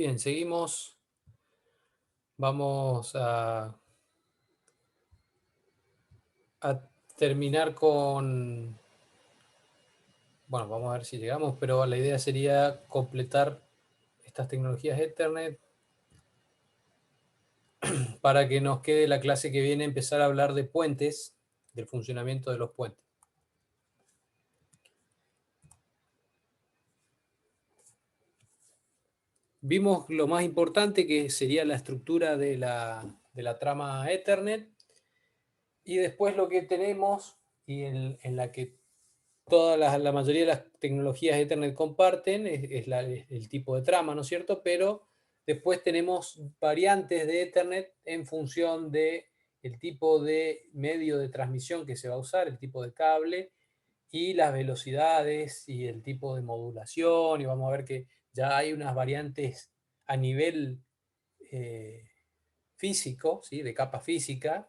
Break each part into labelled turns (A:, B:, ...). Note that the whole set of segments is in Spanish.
A: Bien, seguimos. Vamos a terminar con... Bueno, vamos a ver si llegamos, pero la idea sería completar estas tecnologías Ethernet para que nos quede la clase que viene empezar a hablar de puentes, del funcionamiento de los puentes. Vimos lo más importante, que sería la estructura de la trama Ethernet, y después lo que tenemos, y en la que la mayoría de las tecnologías Ethernet comparten, es el tipo de trama, ¿no es cierto? Pero después tenemos variantes de Ethernet en función de el tipo de medio de transmisión que se va a usar, el tipo de cable, y las velocidades y el tipo de modulación, y vamos a ver que ya hay unas variantes a nivel físico, ¿sí? De capa física,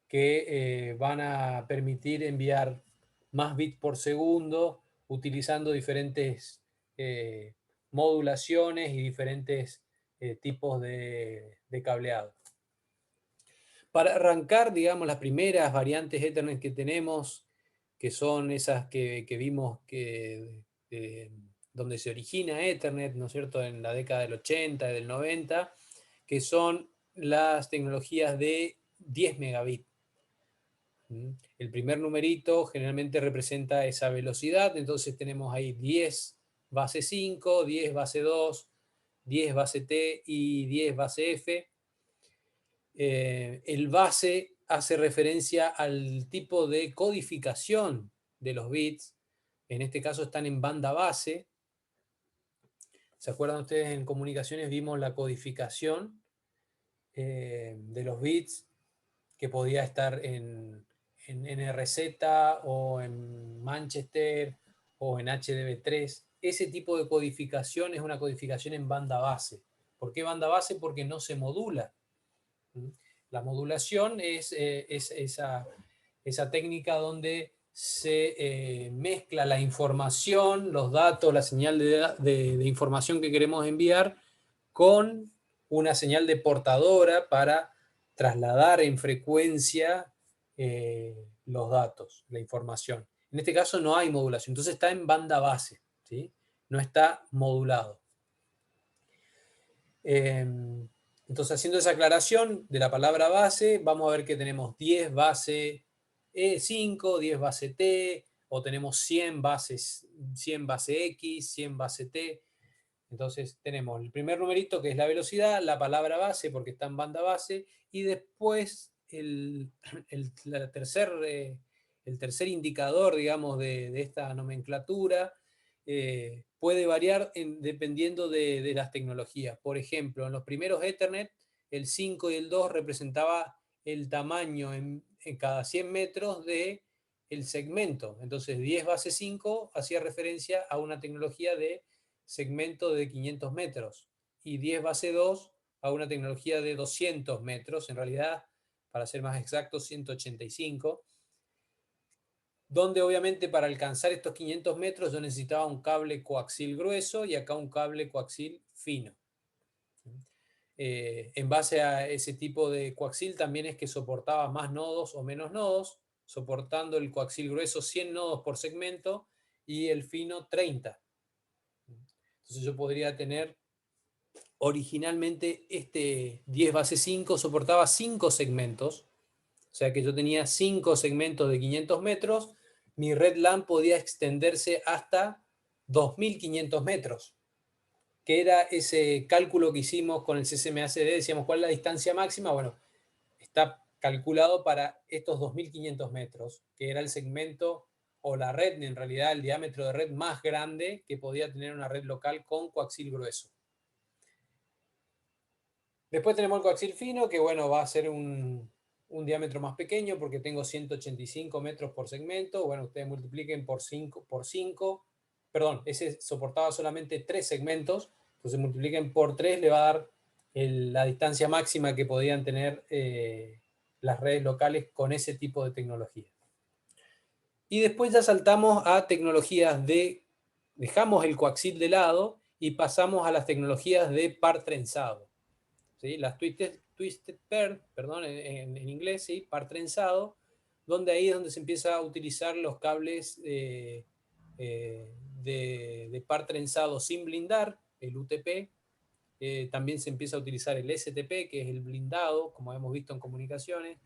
A: que van a permitir enviar más bits por segundo utilizando diferentes modulaciones y diferentes tipos de cableado. Para arrancar, digamos, las primeras variantes Ethernet que tenemos, que son esas que vimos donde se origina Ethernet, ¿no es cierto?, en la década del 80 y del 90, que son las tecnologías de 10 megabits. El primer numerito generalmente representa esa velocidad, entonces tenemos ahí 10 base 5, 10 base 2, 10 base T y 10 base F. El base hace referencia al tipo de codificación de los bits. En este caso están en banda base. ¿Se acuerdan ustedes? En comunicaciones vimos la codificación de los bits, que podía estar en NRZ o en Manchester o en HDB3. Ese tipo de codificación es una codificación en banda base. ¿Por qué banda base? Porque no se modula. La modulación es esa técnica donde se mezcla la información, los datos, la señal de información que queremos enviar con una señal de portadora para trasladar en frecuencia los datos, la información. En este caso no hay modulación, entonces está en banda base, ¿sí? No está modulado. Entonces, haciendo esa aclaración de la palabra base, vamos a ver que tenemos 10 base E5, 10 base T, o tenemos 100 base X, 100 base T. Entonces tenemos el primer numerito, que es la velocidad, la palabra base porque está en banda base, y después el tercer indicador, digamos, de esta nomenclatura puede variar dependiendo de las tecnologías. Por ejemplo, en los primeros Ethernet, el 5 y el 2 representaba el tamaño en cada 100 metros de el segmento. Entonces 10 base 5 hacía referencia a una tecnología de segmento de 500 metros y 10 base 2 a una tecnología de 200 metros, en realidad, para ser más exactos, 185, donde obviamente para alcanzar estos 500 metros yo necesitaba un cable coaxil grueso y acá un cable coaxil fino. En base a ese tipo de coaxil también es que soportaba más nodos o menos nodos, soportando el coaxil grueso 100 nodos por segmento y el fino 30. Entonces yo podría tener, originalmente este 10 base 5 soportaba 5 segmentos, o sea que yo tenía 5 segmentos de 500 metros, mi red LAN podía extenderse hasta 2500 metros, que era ese cálculo que hicimos con el CCMACD, decíamos cuál es la distancia máxima. Bueno, está calculado para estos 2500 metros, que era el segmento o la red, en realidad el diámetro de red más grande que podía tener una red local con coaxil grueso. Después tenemos el coaxil fino, que bueno, va a ser un diámetro más pequeño porque tengo 185 metros por segmento. Bueno, ustedes multipliquen por 5, perdón, ese soportaba solamente 3 segmentos, entonces multipliquen por 3, le va a dar la distancia máxima que podían tener las redes locales con ese tipo de tecnología. Y después ya saltamos a tecnologías dejamos el coaxil de lado y pasamos a las tecnologías de par trenzado. ¿Sí? Las twisted pair, perdón, en inglés, ¿sí? Par trenzado, donde ahí es donde se empieza a utilizar los cables de par trenzado sin blindar, el UTP. También se empieza a utilizar el STP, que es el blindado, como hemos visto en comunicaciones,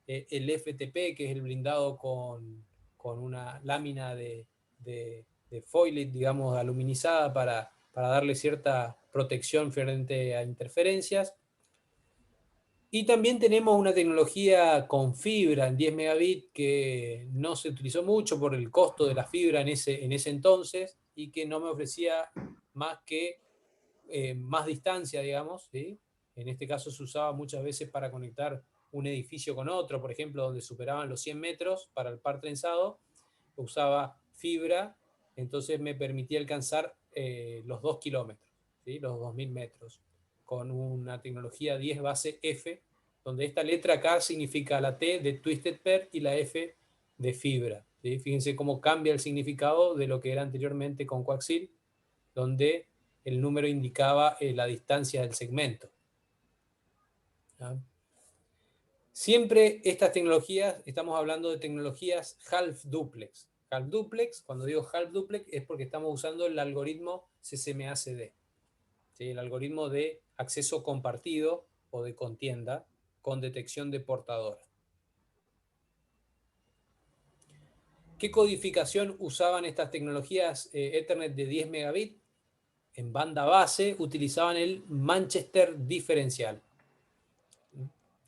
A: el FTP, que es el blindado con una lámina de foilet, digamos, aluminizada para darle cierta protección frente a interferencias. Y también tenemos una tecnología con fibra en 10 megabits que no se utilizó mucho por el costo de la fibra en ese entonces y que no me ofrecía más que más distancia, digamos, ¿sí? En este caso se usaba muchas veces para conectar un edificio con otro, por ejemplo, donde superaban los 100 metros para el par trenzado, usaba fibra, entonces me permitía alcanzar los 2 kilómetros, ¿sí? Los 2000 metros, con una tecnología 10 base F, donde esta letra acá significa la T de Twisted Pair y la F de fibra, ¿sí? Fíjense cómo cambia el significado de lo que era anteriormente con coaxil, donde el número indicaba la distancia del segmento. ¿Ah? Siempre estas tecnologías, estamos hablando de tecnologías half duplex. Half duplex, cuando digo half duplex, es porque estamos usando el algoritmo CCMA-CD, ¿sí? El algoritmo de acceso compartido o de contienda con detección de portadora. ¿Qué codificación usaban estas tecnologías Ethernet de 10 megabits? En banda base utilizaban el Manchester diferencial.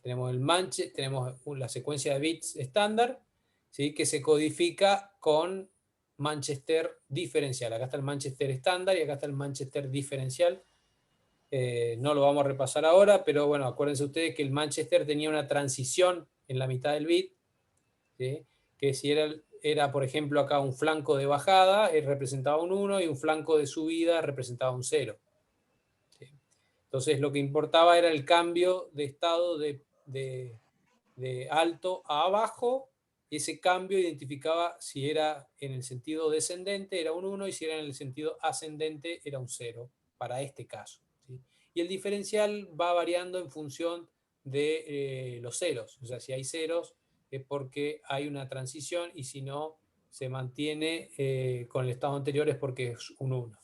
A: Tenemos la secuencia de bits estándar, ¿sí? Que se codifica con Manchester diferencial. Acá está el Manchester estándar y acá está el Manchester diferencial. No lo vamos a repasar ahora, pero bueno, acuérdense ustedes que el Manchester tenía una transición en la mitad del bit, ¿sí? Que si era, por ejemplo, acá un flanco de bajada, representaba un 1 y un flanco de subida representaba un 0. ¿Sí? Entonces lo que importaba era el cambio de estado de alto a bajo, y ese cambio identificaba si era en el sentido descendente, era un 1, y si era en el sentido ascendente, era un 0, para este caso, ¿sí? Y el diferencial va variando en función de los ceros, o sea, si hay ceros es porque hay una transición, y si no, se mantiene con el estado anterior es porque es un 1.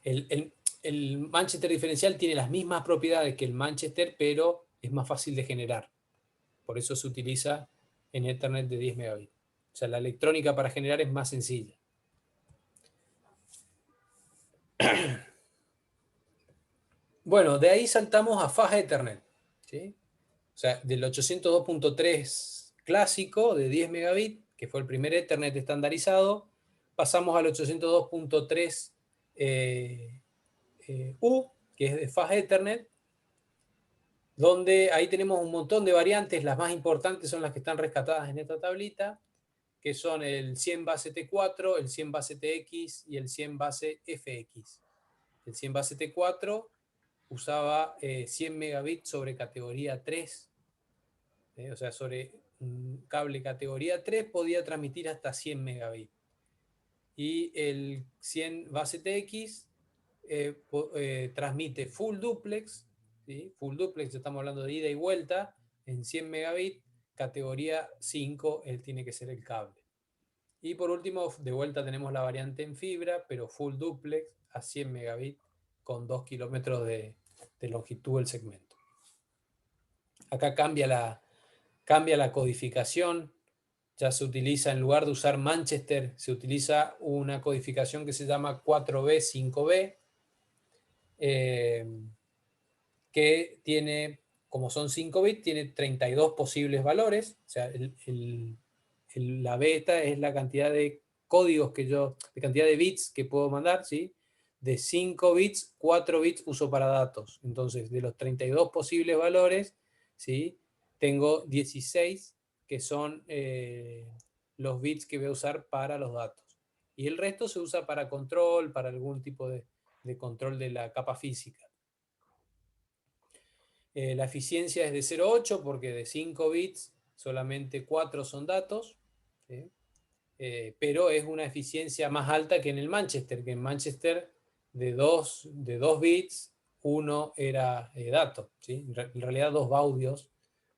A: El Manchester diferencial tiene las mismas propiedades que el Manchester, pero es más fácil de generar. Por eso se utiliza en Ethernet de 10 megabits. O sea, la electrónica para generar es más sencilla. Bueno, de ahí saltamos a Fast Ethernet, ¿sí? O sea, del 802.3 clásico de 10 megabits, que fue el primer Ethernet estandarizado, pasamos al 802.3 U, que es de Fast Ethernet, donde ahí tenemos un montón de variantes. Las más importantes son las que están rescatadas en esta tablita, que son el 100 base T4, el 100 base TX y el 100 base FX. El 100 base T4 usaba 100 megabits sobre categoría 3, o sea, sobre un cable categoría 3 podía transmitir hasta 100 megabits. Y el 100 base TX transmite full duplex, ¿sí? Full duplex, estamos hablando de ida y vuelta, en 100 megabits, categoría 5, él tiene que ser el cable. Y por último, de vuelta tenemos la variante en fibra, pero full duplex a 100 megabits con 2 kilómetros de longitud del segmento. Acá cambia la codificación, ya se utiliza, en lugar de usar Manchester, se utiliza una codificación que se llama 4B, 5B, que tiene, como son 5 bits, tiene 32 posibles valores, o sea, la beta es la cantidad de códigos de cantidad de bits que puedo mandar, ¿sí? De 5 bits, 4 bits uso para datos. Entonces, de los 32 posibles valores, ¿sí? Tengo 16 que son los bits que voy a usar para los datos. Y el resto se usa para control, para algún tipo de control de la capa física. La eficiencia es de 0,8 porque de 5 bits solamente 4 son datos, ¿sí? pero es una eficiencia más alta que en el Manchester, que en Manchester de 2 bits, uno era dato, ¿sí? En realidad 2 baudios,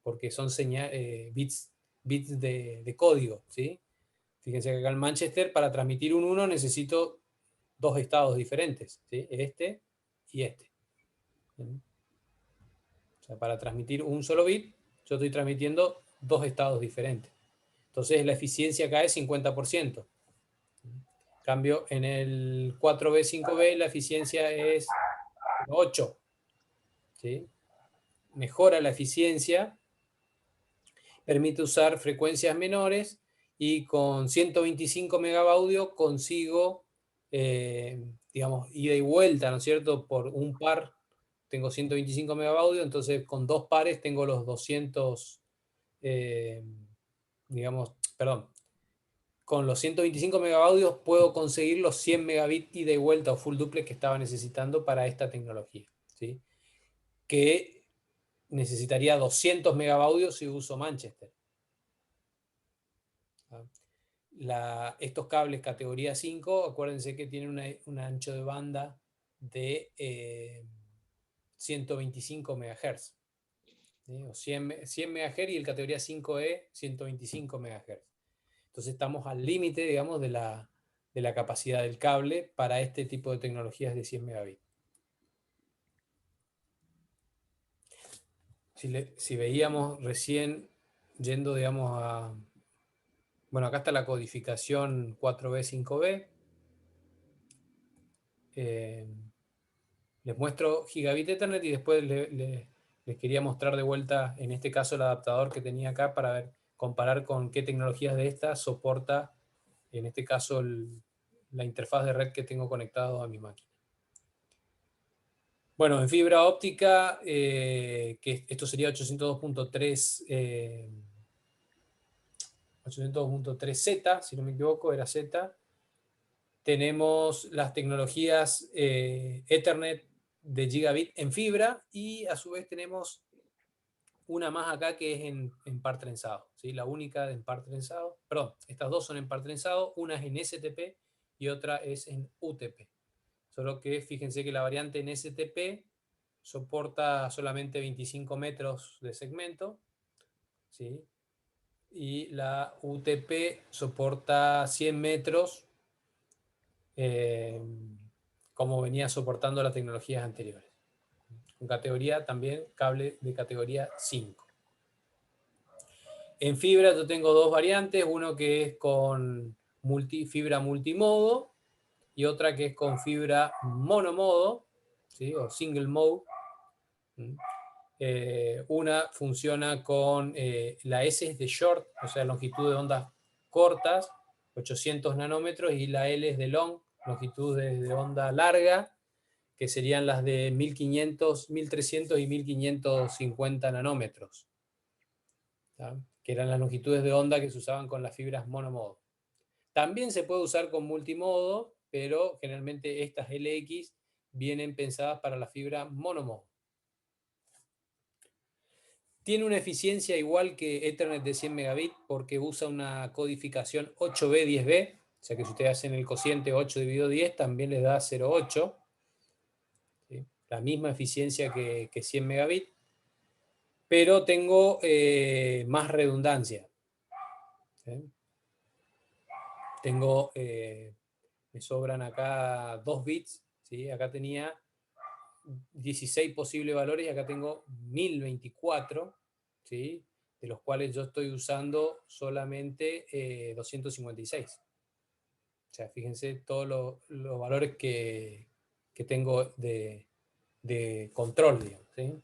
A: porque son bits de código, ¿sí? Fíjense que acá en Manchester, para transmitir un 1 necesito 2 estados diferentes, ¿sí? Este y este. ¿Sí? O sea, para transmitir un solo bit, yo estoy transmitiendo 2 estados diferentes. Entonces la eficiencia acá es 50%. En cambio, en el 4B, 5B la eficiencia es 8. ¿Sí? Mejora la eficiencia, permite usar frecuencias menores y con 125 megabaudio consigo, digamos, ida y vuelta, ¿no es cierto? Por un par tengo 125 megabaudio, entonces con 2 pares tengo los 200, digamos, perdón, con los 125 megabaudios puedo conseguir los 100 megabits ida y vuelta o full duplex que estaba necesitando para esta tecnología, ¿sí? Que necesitaría 200 megabaudios si uso Manchester. Estos cables categoría 5, acuérdense que tienen un ancho de banda de 125 MHz, ¿sí? O 100 MHz, y el categoría 5E 125 MHz. Entonces estamos al límite, digamos, de la capacidad del cable para este tipo de tecnologías de 100 megabits. Si veíamos recién, yendo, digamos, a... Bueno, acá está la codificación 4B, 5B. Les muestro Gigabit Ethernet y después les quería mostrar de vuelta, en este caso, el adaptador que tenía acá para ver, comparar con qué tecnologías de estas soporta, en este caso, la interfaz de red que tengo conectado a mi máquina. Bueno, en fibra óptica, que esto sería 802.3 802.3Z, si no me equivoco, era Z. Tenemos las tecnologías Ethernet de gigabit en fibra, y a su vez tenemos una más acá que es en par trenzado, ¿sí? La única en par trenzado, perdón, estas dos son en par trenzado, una es en STP y otra es en UTP. Solo que fíjense que la variante en STP soporta solamente 25 metros de segmento, ¿sí? Y la UTP soporta 100 metros, como venía soportando las tecnologías anteriores. Con categoría también, cable de categoría 5. En fibra yo tengo dos variantes, uno que es con fibra multimodo y otra que es con fibra monomodo, ¿sí? O single mode. Una funciona con la S es de short, o sea, longitud de ondas cortas, 800 nanómetros, y la L es de long, longitud de onda larga, que serían las de 1500, 1300 y 1550 nanómetros, ¿tá? Que eran las longitudes de onda que se usaban con las fibras monomodo. También se puede usar con multimodo, pero generalmente estas LX vienen pensadas para la fibra monomodo. Tiene una eficiencia igual que Ethernet de 100 megabits porque usa una codificación 8B, 10B, o sea que si ustedes hacen el cociente 8 dividido 10 también les da 0,8, ¿sí? La misma eficiencia que 100 megabits, pero tengo más redundancia, ¿sí? Tengo, me sobran acá 2 bits, ¿sí? Acá tenía 16 posibles valores y acá tengo 1024, ¿sí? De los cuales yo estoy usando solamente 256. O sea, fíjense todos los valores que tengo de control, digamos, ¿sí?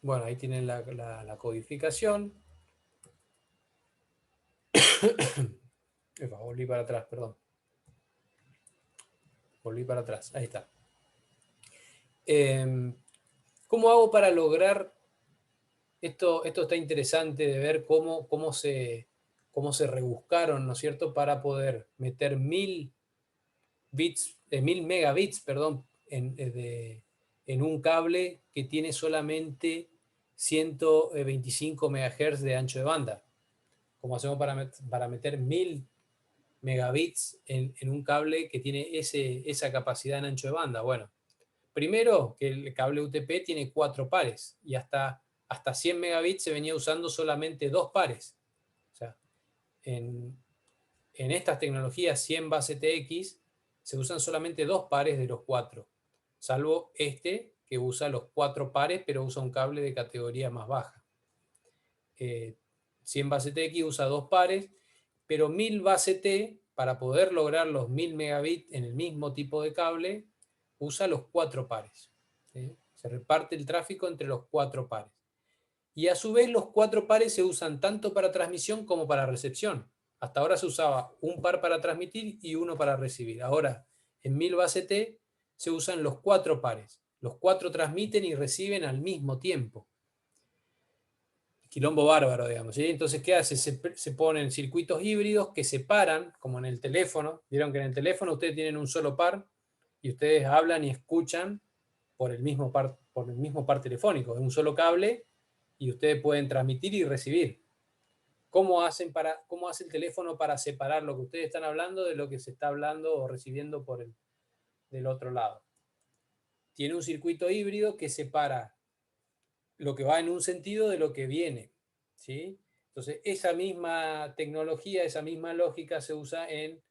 A: Bueno, ahí tienen la codificación. Volví para atrás, perdón. Volví para atrás, ahí está. ¿Cómo hago para lograr esto? Esto está interesante de ver cómo se rebuscaron, ¿no es cierto?, para poder meter 1000 megabits, perdón, en un cable que tiene solamente 125 MHz de ancho de banda. ¿Cómo hacemos para meter 1000 megabits en un cable que tiene esa capacidad en ancho de banda? Bueno, primero que el cable UTP tiene 4 pares y hasta 100 megabits se venía usando solamente 2 pares. O sea, en estas tecnologías 100 base TX se usan solamente 2 pares de los 4, salvo este que usa los 4 pares pero usa un cable de categoría más baja. 100 base TX usa 2 pares, pero 1000 base T, para poder lograr los 1000 megabits en el mismo tipo de cable, usa los 4 pares. ¿Sí? Se reparte el tráfico entre los 4 pares. Y a su vez los 4 pares se usan tanto para transmisión como para recepción. Hasta ahora se usaba un par para transmitir y uno para recibir. Ahora, en 1000 base T se usan los 4 pares. Los 4 transmiten y reciben al mismo tiempo. Quilombo bárbaro, digamos. ¿Sí? Entonces, ¿qué hace? Se ponen circuitos híbridos que separan, como en el teléfono. Vieron que en el teléfono ustedes tienen un solo par y ustedes hablan y escuchan por el mismo par telefónico. Es un solo cable y ustedes pueden transmitir y recibir. ¿Cómo hace el teléfono para separar lo que ustedes están hablando de lo que se está hablando o recibiendo del otro lado? Tiene un circuito híbrido que separa lo que va en un sentido de lo que viene, ¿sí? Entonces, esa misma tecnología, esa misma lógica se usa en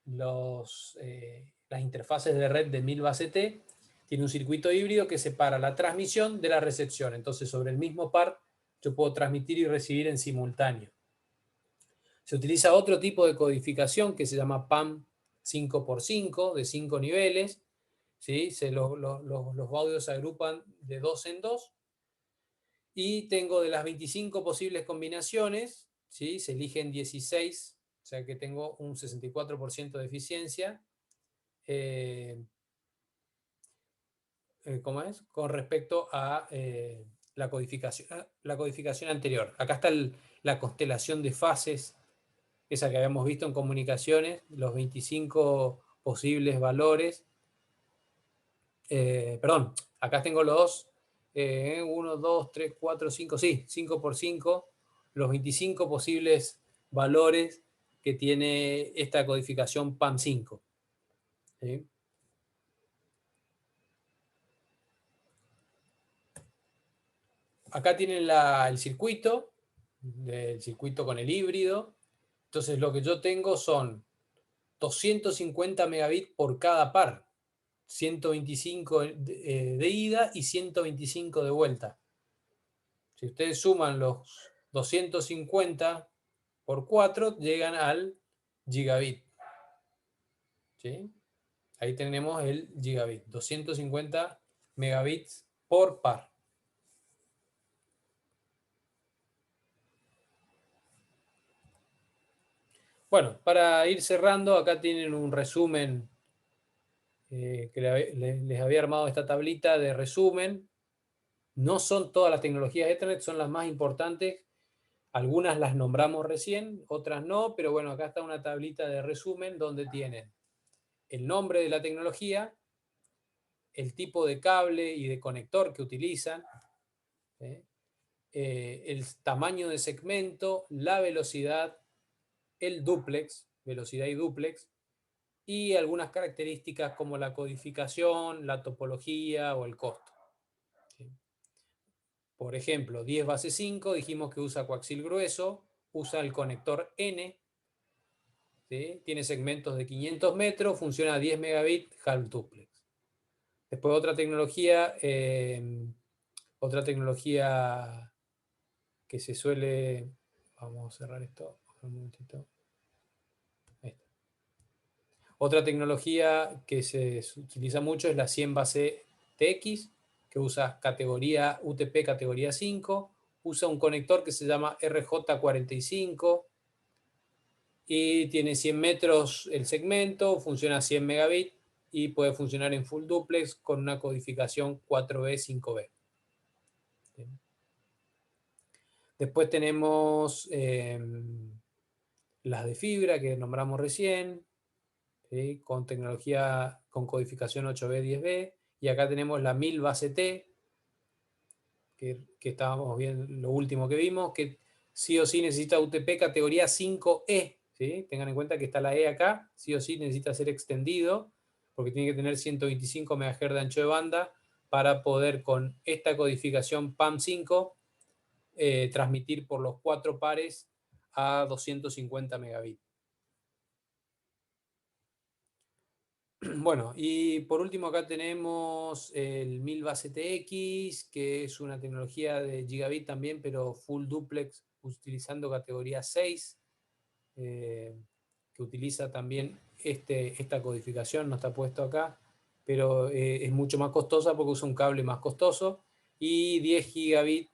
A: las interfaces de red de 1000 base T. Tiene un circuito híbrido que separa la transmisión de la recepción. Entonces, sobre el mismo par, yo puedo transmitir y recibir en simultáneo. Se utiliza otro tipo de codificación que se llama PAM 5x5, de 5 niveles. ¿Sí? Los audios se agrupan de 2 en 2. Y tengo de las 25 posibles combinaciones, ¿sí? Se eligen 16, o sea que tengo un 64% de eficiencia. ¿Cómo es? Con respecto a la codificación anterior. Acá está la constelación de fases, esa que habíamos visto en comunicaciones, los 25 posibles valores. Perdón, acá tengo los 1, 2, 3, 4, 5, sí, 5 por 5, los 25 posibles valores que tiene esta codificación PAM5. ¿Sí? Acá tienen el circuito con el híbrido. Entonces lo que yo tengo son 250 megabits por cada par, 125 de ida y 125 de vuelta. Si ustedes suman los 250 por 4, llegan al gigabit. ¿Sí? Ahí tenemos el gigabit, 250 megabits por par. Bueno, para ir cerrando, acá tienen un resumen que les había armado esta tablita de resumen. No son todas las tecnologías Ethernet, son las más importantes. Algunas las nombramos recién, otras no, pero bueno, acá está una tablita de resumen donde tienen el nombre de la tecnología, el tipo de cable y de conector que utilizan, el tamaño de segmento, la velocidad, el dúplex, velocidad y dúplex, y algunas características como la codificación, la topología o el costo. ¿Sí? Por ejemplo, 10 base 5, dijimos que usa coaxil grueso, usa el conector N, ¿sí? Tiene segmentos de 500 metros, funciona a 10 megabits, half duplex. Después otra tecnología que se suele... Vamos a cerrar esto un momentito. Otra tecnología que se utiliza mucho es la 100 base TX, que usa categoría UTP categoría 5, usa un conector que se llama RJ45 y tiene 100 metros el segmento, funciona a 100 megabits y puede funcionar en full duplex con una codificación 4B, 5B. Después tenemos las de fibra que nombramos recién, ¿sí? Con tecnología con codificación 8B, 10B. Y acá tenemos la 1000 base T, que estábamos viendo, lo último que vimos, que sí o sí necesita UTP categoría 5E, ¿sí? Tengan en cuenta que está la E acá, sí o sí necesita ser extendido, porque tiene que tener 125 MHz de ancho de banda para poder con esta codificación PAM5 transmitir por los 4 pares a 250 megabits. Bueno, y por último acá tenemos el 1000 base TX, que es una tecnología de gigabit también, pero full duplex utilizando categoría 6, que utiliza también esta codificación, no está puesto acá, pero es mucho más costosa porque usa un cable más costoso, y 10 gigabit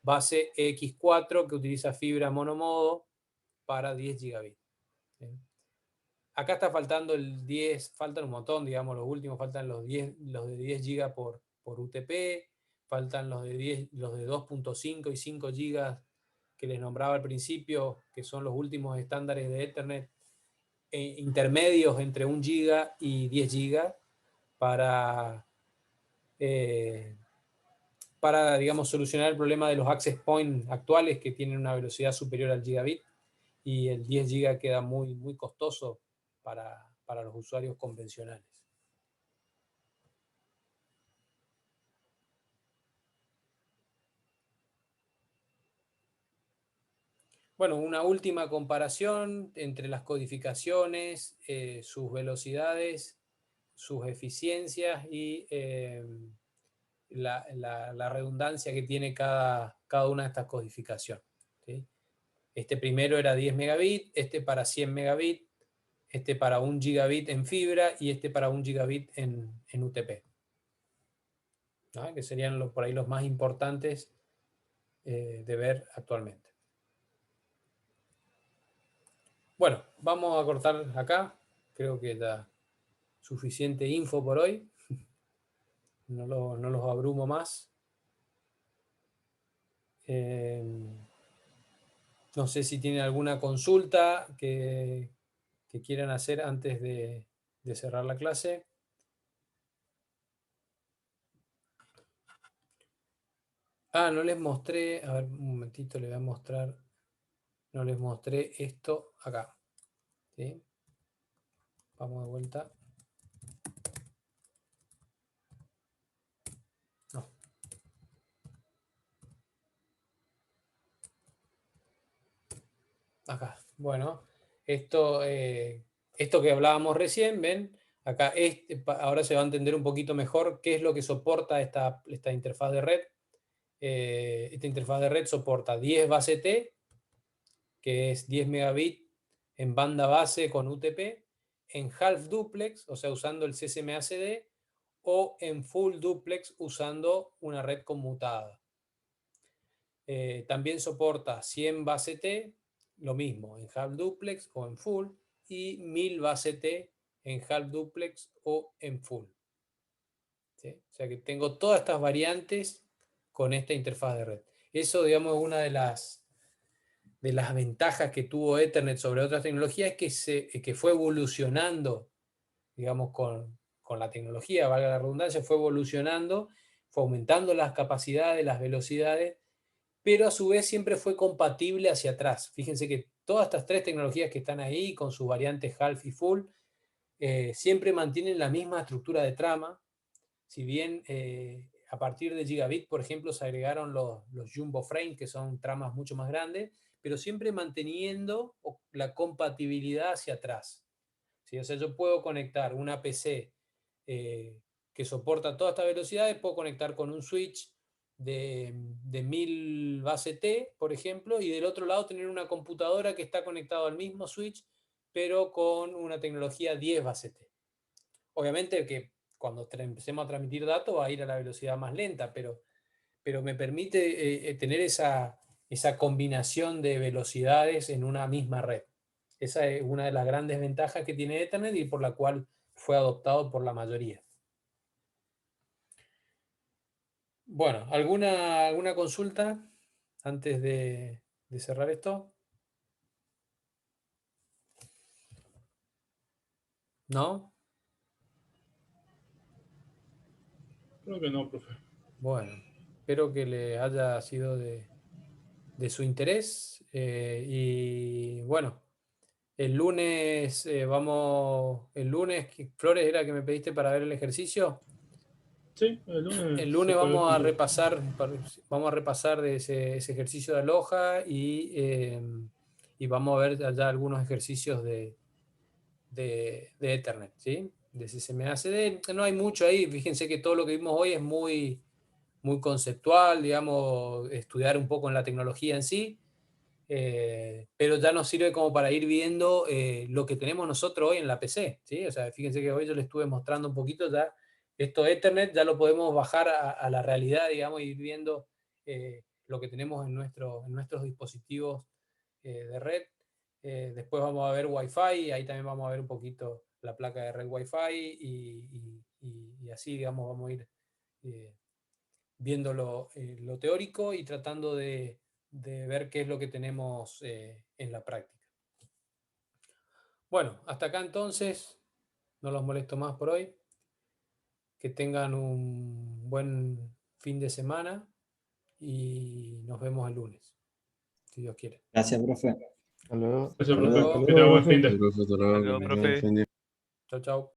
A: base X4 que utiliza fibra monomodo para 10 gigabit. Acá está faltando el 10, faltan un montón, digamos, los últimos faltan los de 10 GB por UTP, faltan los de 10, los de 2.5 y 5 GB que les nombraba al principio, que son los últimos estándares de Ethernet intermedios entre 1 GB y 10 GB para, digamos, solucionar el problema de los access points actuales que tienen una velocidad superior al gigabit, y el 10 GB queda muy, muy costoso para los usuarios convencionales. Bueno, una última comparación entre las codificaciones, sus velocidades, sus eficiencias y la redundancia que tiene cada una de estas codificaciones, ¿sí? Este primero era 10 megabits, este para 100 megabits, este para 1 gigabit en fibra y este para 1 gigabit en UTP, ¿no? Que serían por ahí los más importantes de ver actualmente. Bueno, vamos a cortar acá. Creo que da suficiente info por hoy. No los abrumo más. No sé si tienen alguna consulta que quieran hacer antes de cerrar la clase. No les mostré. A ver, un momentito, les voy a mostrar. No les mostré esto acá, ¿sí? Vamos de vuelta. No. Acá. Bueno, esto que hablábamos recién, ¿ven? Acá ahora se va a entender un poquito mejor qué es lo que soporta esta interfaz de red. Esta interfaz de red soporta 10 base T, que es 10 megabits en banda base con UTP, en half duplex, o sea, usando el CSMA-CD, o en full duplex usando una red conmutada. También soporta 100 base T, lo mismo, en half duplex o en full, y 1000 base T en half duplex o en full. ¿Sí? O sea que tengo todas estas variantes con esta interfaz de red. Eso, digamos, es una de las ventajas que tuvo Ethernet sobre otras tecnologías, que fue evolucionando, digamos, con la tecnología, valga la redundancia, fue evolucionando, fue aumentando las capacidades, las velocidades, pero a su vez siempre fue compatible hacia atrás. Fíjense que todas estas tres tecnologías que están ahí, con sus variantes half y full, siempre mantienen la misma estructura de trama. Si bien a partir de gigabit, por ejemplo, se agregaron los jumbo frame, que son tramas mucho más grandes, pero siempre manteniendo la compatibilidad hacia atrás, ¿sí? O sea, yo puedo conectar una PC que soporta todas estas velocidades, puedo conectar con un switch de 1000 base T, por ejemplo, y del otro lado tener una computadora que está conectada al mismo switch, pero con una tecnología 10 base T. Obviamente que cuando empecemos a transmitir datos va a ir a la velocidad más lenta, pero me permite tener esa combinación de velocidades en una misma red. Esa es una de las grandes ventajas que tiene Ethernet y por la cual fue adoptado por la mayoría. Bueno, ¿alguna consulta antes de cerrar esto? ¿No?
B: Creo que no, profe.
A: Bueno. espero que le haya sido de su interés. Y bueno, el lunes Flores, era que me pediste para ver el ejercicio.
B: Sí, el lunes
A: El
B: se
A: lunes
B: puede ver
A: vamos a repasar de ese ejercicio de aloja y vamos a ver allá algunos ejercicios de Ethernet, ¿sí? De CCMA CD. No hay mucho ahí, fíjense que todo lo que vimos hoy es muy, muy conceptual, digamos, estudiar un poco en la tecnología en sí, pero ya nos sirve como para ir viendo lo que tenemos nosotros hoy en la PC, ¿sí? O sea, fíjense que hoy yo les estuve mostrando un poquito ya esto Ethernet, ya lo podemos bajar a la realidad, digamos, y ir viendo lo que tenemos en nuestros dispositivos de red. Después vamos a ver Wi-Fi, ahí también vamos a ver un poquito la placa de red Wi-Fi y así, digamos, vamos a ir eh, viendo lo teórico y tratando de ver qué es lo que tenemos en la práctica. Bueno, hasta acá entonces, no los molesto más por hoy. Que tengan un buen fin de semana y nos vemos el lunes, si Dios quiere.
C: Gracias, profe.
D: Hasta luego.
B: Gracias,
A: Hasta
B: profe.
A: luego.
B: Que tenga buen fin
D: Hasta
B: de.
D: luego, profe. Hasta luego.
E: Hasta luego,
D: Que tenga buen
E: profe.
D: fin de-
A: Chau, chau.